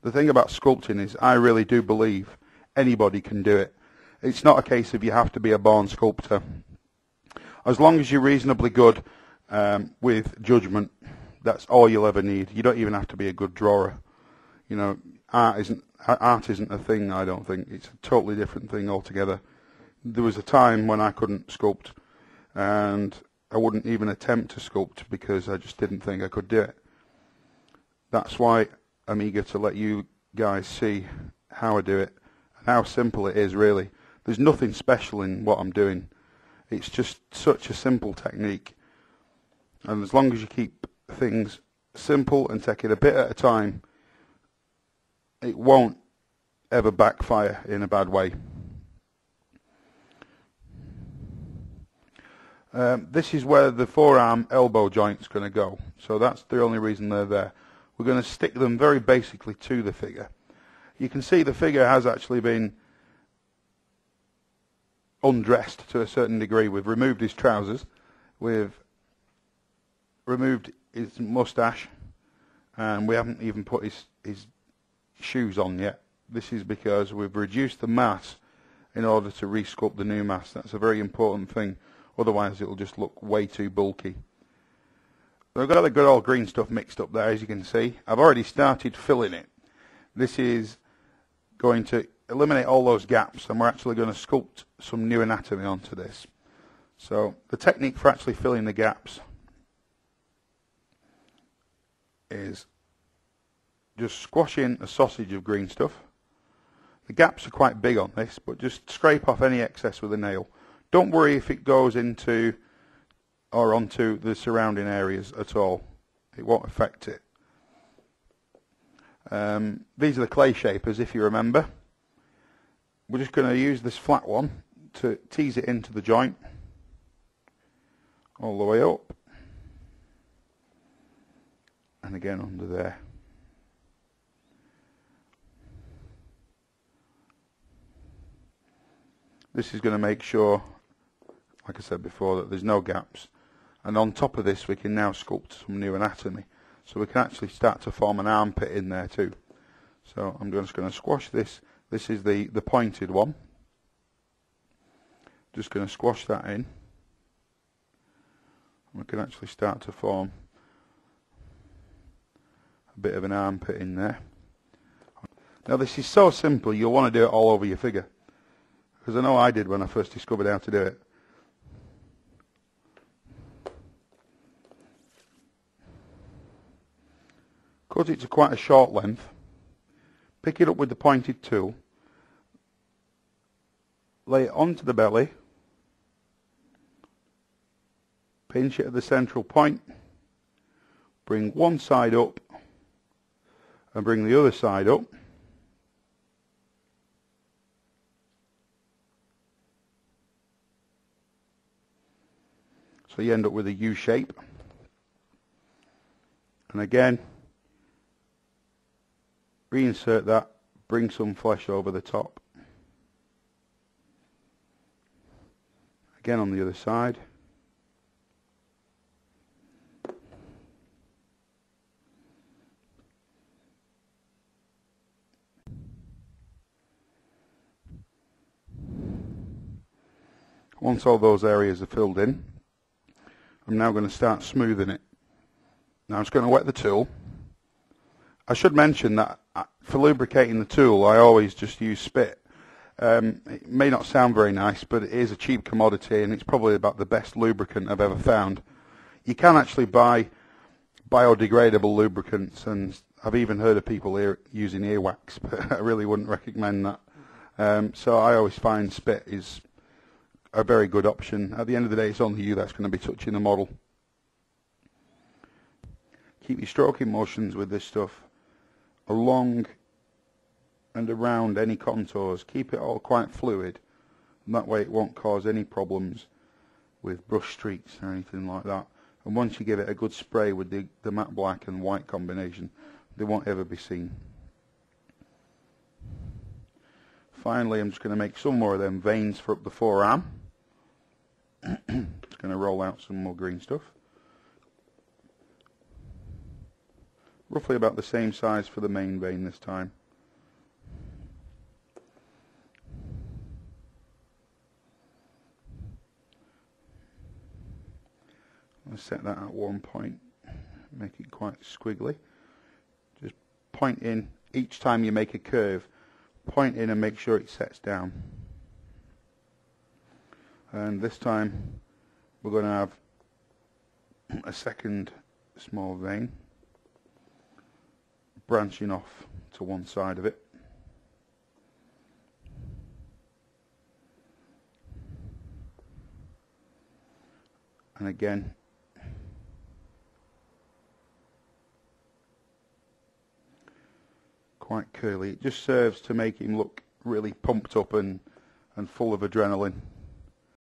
the thing about sculpting is I really do believe anybody can do it. It's not a case of you have to be a born sculptor. As long as you're reasonably good with judgment, that's all you'll ever need. You don't even have to be a good drawer. You know, art isn't a thing, I don't think. It's a totally different thing altogether. There was a time when I couldn't sculpt, and I wouldn't even attempt to sculpt because I just didn't think I could do it. That's why I'm eager to let you guys see how I do it and how simple it is, really. There's nothing special in what I'm doing. It's just such a simple technique. And as long as you keep things simple and take it a bit at a time, it won't ever backfire in a bad way. This is where the forearm elbow joint's going to go. So that's the only reason they're there. We're going to stick them very basically to the figure. You can see the figure has actually been undressed to a certain degree. We've removed his trousers, we've removed his moustache, and we haven't even put his shoes on yet. This is because we've reduced the mass in order to resculpt the new mass. That's a very important thing, otherwise it will just look way too bulky. I've got the good old green stuff mixed up there, as you can see. I've already started filling it. This is going to eliminate all those gaps, and we're actually going to sculpt some new anatomy onto this. So the technique for actually filling the gaps is just squash in a sausage of green stuff. The gaps are quite big on this, but just scrape off any excess with a nail. Don't worry if it goes into or onto the surrounding areas at all. It won't affect it. These are the clay shapers, if you remember. We're just going to use this flat one to tease it into the joint all the way up and again under there. This is going to make sure, like I said before, that there's no gaps. And on top of this we can now sculpt some new anatomy. So we can actually start to form an armpit in there too. So I'm just going to squash this. This is the pointed one. Just going to squash that in. We can actually start to form a bit of an armpit in there. Now this is so simple, you'll want to do it all over your figure. Because I know I did when I first discovered how to do it. Cut it to quite a short length. Pick it up with the pointed tool. Lay it onto the belly. Pinch it at the central point. Bring one side up and bring the other side up. So you end up with a U shape. And again, reinsert that, bring some flesh over the top. Again on the other side. Once all those areas are filled in, I'm now going to start smoothing it. Now I'm just going to wet the tool. I should mention that for lubricating the tool I always just use spit. It may not sound very nice, but it is a cheap commodity and it's probably about the best lubricant I've ever found. You can actually buy biodegradable lubricants, and I've even heard of people using earwax, but I really wouldn't recommend that. So I always find spit is a very good option. At the end of the day, it's only you that's going to be touching the model. Keep your stroking motions with this stuff along and around any contours. Keep it all quite fluid, and that way it won't cause any problems with brush streaks or anything like that. And once you give it a good spray with the matte black and white combination, they won't ever be seen. Finally, I'm just going to make some more of them veins for up the forearm. Just going to roll out some more green stuff. roughly about the same size for the main vein this time. I'll set that at 1 point, make it quite squiggly. Just point in each time you make a curve, point in and make sure it sets down. And this time we're going to have a second small vein branching off to one side of it. And again, quite curly. It just serves to make him look really pumped up and full of adrenaline.